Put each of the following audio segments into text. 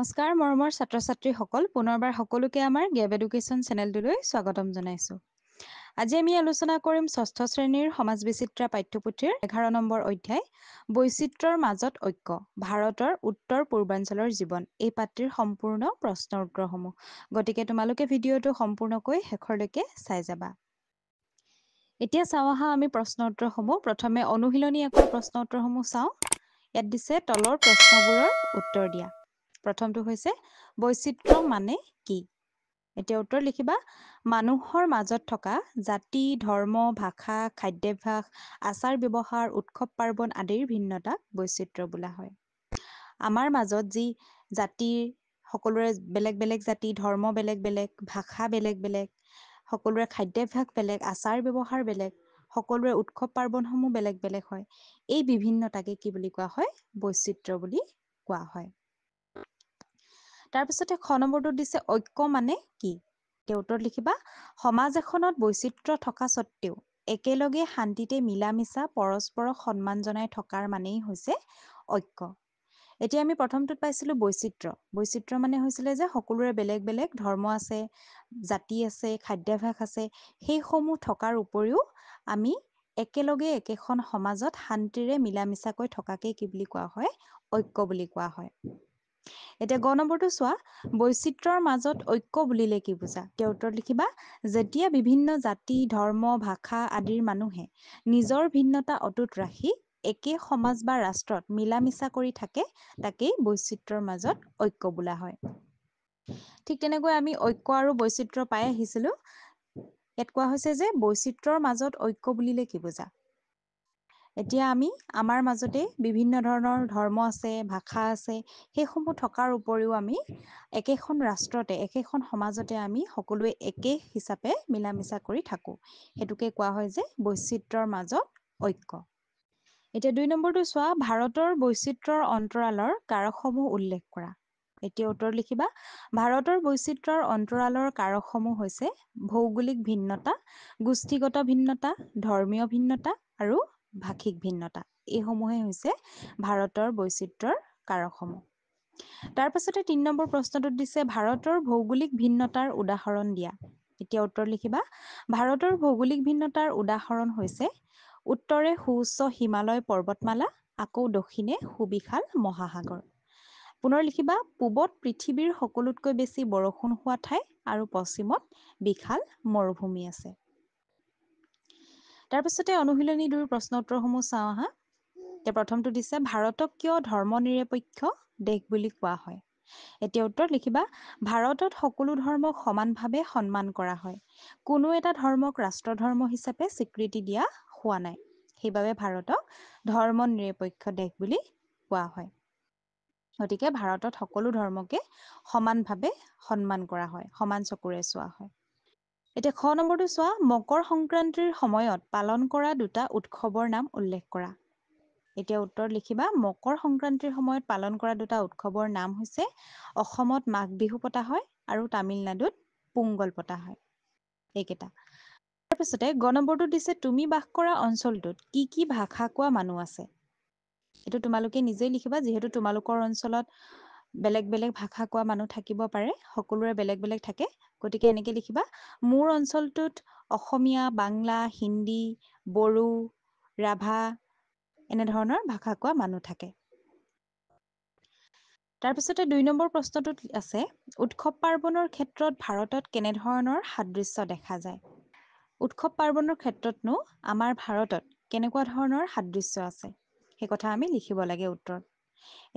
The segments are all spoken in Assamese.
নমস্কাৰ মৰমৰ ছাত্ৰ ছাত্ৰীসকল পুনৰবাৰ সকলোকে আমাৰ গেব এডুকেশ্যন চেনেলটোলৈ স্বাগতম জনাইছোঁ। আজি আমি আলোচনা কৰিম ষষ্ঠ শ্ৰেণীৰ সমাজ বিচিত্ৰা পাঠ্যপুথিৰ 11 নম্বৰ অধ্যায় বৈচিত্ৰৰ মাজত ঐক্য ভাৰতৰ উত্তৰ পূৰ্বাঞ্চলৰ জীৱন এই পাঠটিৰ সম্পূৰ্ণ প্ৰশ্নৰ উত্তৰসমূহ। গতিকে তোমালোকে ভিডিঅ'টো সম্পূৰ্ণকৈ শেষলৈকে চাই যাবা। এতিয়া চাওঁ আহা আমি প্ৰশ্ন উত্তৰসমূহ। প্ৰথমে অনুশীলনী একৰ প্ৰশ্ন উত্তৰসমূহ চাওঁ। ইয়াত দিছে তলৰ প্ৰশ্নবোৰৰ উত্তৰ দিয়া। প্ৰথমটো হৈছে বৈচিত্ৰ্য মানে কি? এতিয়া উত্তৰ লিখিবা মানুহৰ মাজত থকা জাতি, ধৰ্ম, ভাষা, খাদ্যাভ্যাস, আচাৰ ব্যৱহাৰ, উৎসৱ পাৰ্বণ আদিৰ ভিন্নতাক বৈচিত্ৰ্য বোলা হয়। আমাৰ মাজত যি জাতিৰ সকলোৰে বেলেগ বেলেগ জাতি, ধৰ্ম বেলেগ বেলেগ, ভাষা বেলেগ বেলেগ, সকলোৰে খাদ্যাভ্যাস বেলেগ, আচাৰ ব্যৱহাৰ বেলেগ, সকলোৰে উৎসৱ পাৰ্বণসমূহ বেলেগ বেলেগ হয়। এই বিভিন্নতাকে কি বুলি কোৱা হয়? বৈচিত্ৰ্য বুলি কোৱা হয়। তাৰপিছতে খ নম্বৰটোত দিছে ঐক্য মানে কি? তেওঁ উত্তৰত লিখিবা সমাজ এখনত বৈচিত্ৰ্য থকা স্বত্বেও একেলগে শান্তিতে মিলা মিছা পৰস্পৰক সন্মান জনাই থকাৰ মানেই হৈছে ঐক্য। এতিয়া আমি প্ৰথমটোত পাইছিলোঁ বৈচিত্ৰ্য। বৈচিত্ৰ্য মানে হৈছিলে যে সকলোৰে বেলেগ বেলেগ ধৰ্ম আছে, জাতি আছে, খাদ্যাভ্যাস আছে, সেইসমূহ থকাৰ উপৰিও আমি একেলগে একেখন সমাজত শান্তিৰে মিলা মিছাকৈ থকাকেই কি বুলি কোৱা হয়? ঐক্য বুলি কোৱা হয়। এতিয়া গ নম্বৰটো চোৱা বৈচিত্ৰৰ মাজত ঐক্য বুলিলে কি বুজা? তেওঁ উত্তৰত লিখিবা যেতিয়া বিভিন্ন জাতি, ধৰ্ম, ভাষা আদিৰ মানুহে নিজৰ ভিন্নতা অটুট ৰাখি একে সমাজ বা ৰাষ্ট্ৰত মিলা মিছা কৰি থাকে তাকেই বৈচিত্ৰৰ মাজত ঐক্য বোলা হয়। ঠিক তেনেকৈ আমি ঐক্য আৰু বৈচিত্ৰ্য পাই আহিছিলোঁ। ইয়াত কোৱা হৈছে যে বৈচিত্ৰৰ মাজত ঐক্য বুলিলে কি বুজা? এতিয়া আমি আমাৰ মাজতে বিভিন্ন ধৰণৰ ধৰ্ম আছে, ভাষা আছে, সেইসমূহ থকাৰ উপৰিও আমি একেখন ৰাষ্ট্ৰতে একেখন সমাজতে আমি সকলোৱে একে হিচাপে মিলা মিছা কৰি থাকোঁ। সেইটোকে কোৱা হয় যে বৈচিত্ৰৰ মাজত ঐক্য। এতিয়া 2 নম্বৰটো চোৱা ভাৰতৰ বৈচিত্ৰৰ অন্তৰালৰ কাৰকসমূহ উল্লেখ কৰা। এতিয়া উত্তৰ লিখিবা ভাৰতৰ বৈচিত্ৰৰ অন্তৰালৰ কাৰকসমূহ হৈছে ভৌগোলিক ভিন্নতা, গোষ্ঠীগত ভিন্নতা, ধৰ্মীয় ভিন্নতা আৰু ভাষিক ভিন্নতা। এইসমূহে হৈছে ভাৰতৰ বৈচিত্ৰৰ কাৰকসমূহ। তাৰ পাছতে 3 নম্বৰ প্ৰশ্নটোত দিছে ভাৰতৰ ভৌগোলিক ভিন্নতাৰ উদাহৰণ দিয়া। এতিয়া উত্তৰ লিখিবা ভাৰতৰ ভৌগোলিক ভিন্নতাৰ উদাহৰণ হৈছে উত্তৰে সুউচ্চ হিমালয় পৰ্বতমালা, আকৌ দক্ষিণে সুবিশাল মহাসাগৰ। পুনৰ লিখিবা পূবত পৃথিৱীৰ সকলোতকৈ বেছি বৰষুণ হোৱা ঠাই আৰু পশ্চিমত বিশাল মৰুভূমি আছে। তাৰপিছতে অনুশীলনী 2 প্ৰশ্ন উত্তৰসমূহ চাওঁ আহা। এতিয়া প্ৰথমটো দিছে ভাৰতক কিয় ধৰ্ম নিৰপেক্ষ দেশ বুলি কোৱা হয়? এতিয়া উত্তৰ লিখিবা ভাৰতত সকলো ধৰ্মক সমানভাৱে সন্মান কৰা হয়। কোনো এটা ধৰ্মক ৰাষ্ট্ৰধৰ্ম হিচাপে স্বীকৃতি দিয়া হোৱা নাই। সেইবাবে ভাৰতক ধৰ্ম নিৰপেক্ষ দেশ বুলি কোৱা হয়। গতিকে ভাৰতত সকলো ধৰ্মকে সমানভাৱে সন্মান কৰা হয়, সমান চকুৰে চোৱা হয়। এতিয়া খ নম্বৰটো চোৱা মকৰ সংক্ৰান্তিৰ সময়ত পালন কৰা দুটা উৎসৱৰ নাম উল্লেখ কৰা। এতিয়া উত্তৰ লিখিবা মকৰ সংক্ৰান্তিৰ সময়ত পালন কৰা দুটা উৎসৱৰ নাম হৈছে অসমত মাঘ বিহু পতা হয় আৰু তামিলনাডুত পোংগল পতা হয়। এইকেইটা। তাৰপিছতে গ নম্বৰটো দিছে তুমি বাস কৰা অঞ্চলটোত কি কি ভাষা কোৱা মানুহ আছে? এইটো তোমালোকে নিজেই লিখিবা যিহেতু তোমালোকৰ অঞ্চলত বেলেগ বেলেগ ভাষা কোৱা মানুহ থাকিব পাৰে, সকলোৰে বেলেগ বেলেগ থাকে। গতিকে এনেকে লিখিবা মোৰ অঞ্চলটোত অসমীয়া, বাংলা, হিন্দী, বড়ো, ৰাভা এনেধৰণৰ ভাষা কোৱা মানুহ থাকে। তাৰপিছতে 2 নম্বৰ প্ৰশ্নটোত আছে উৎসৱ পাৰ্বণৰ ক্ষেত্ৰত ভাৰতত কেনেধৰণৰ সাদৃশ্য দেখা যায়? উৎসৱ পাৰ্বণৰ ক্ষেত্ৰতনো আমাৰ ভাৰতত কেনেকুৱা ধৰণৰ সাদৃশ্য আছে? সেই কথা আমি লিখিব লাগে উত্তৰত।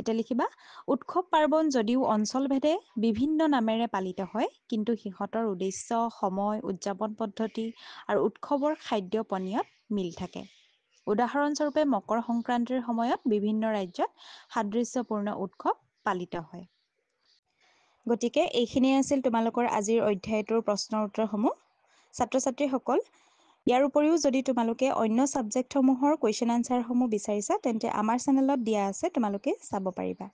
এতিয়া লিখিবা উৎসৱ পাৰ্বণ যদিও অঞ্চলভেদে বিভিন্ন নামেৰে পালিত হয় কিন্তু সিহঁতৰ উদ্দেশ্য, সময়, উদযাপন পদ্ধতি আৰু উৎসৱৰ খাদ্য পনীয়ত মিল থাকে। উদাহৰণস্বৰূপে মকৰ সংক্ৰান্তিৰ সময়ত বিভিন্ন ৰাজ্যত সাদৃশ্যপূৰ্ণ উৎসৱ পালিত হয়। গতিকে এইখিনিয়ে আছিল তোমালোকৰ আজিৰ অধ্যায়টোৰ প্ৰশ্নৰ উত্তৰসমূহ। ছাত্ৰ ছাত্ৰীসকল ইয়াৰ উপৰিও যদি তোমালোকে অন্য ছাবজেক্টসমূহৰ কুৱেশ্যন আনচাৰসমূহ বিচাৰিছা তেন্তে আমাৰ চেনেলত দিয়া আছে, তোমালোকে চাব পাৰিবা।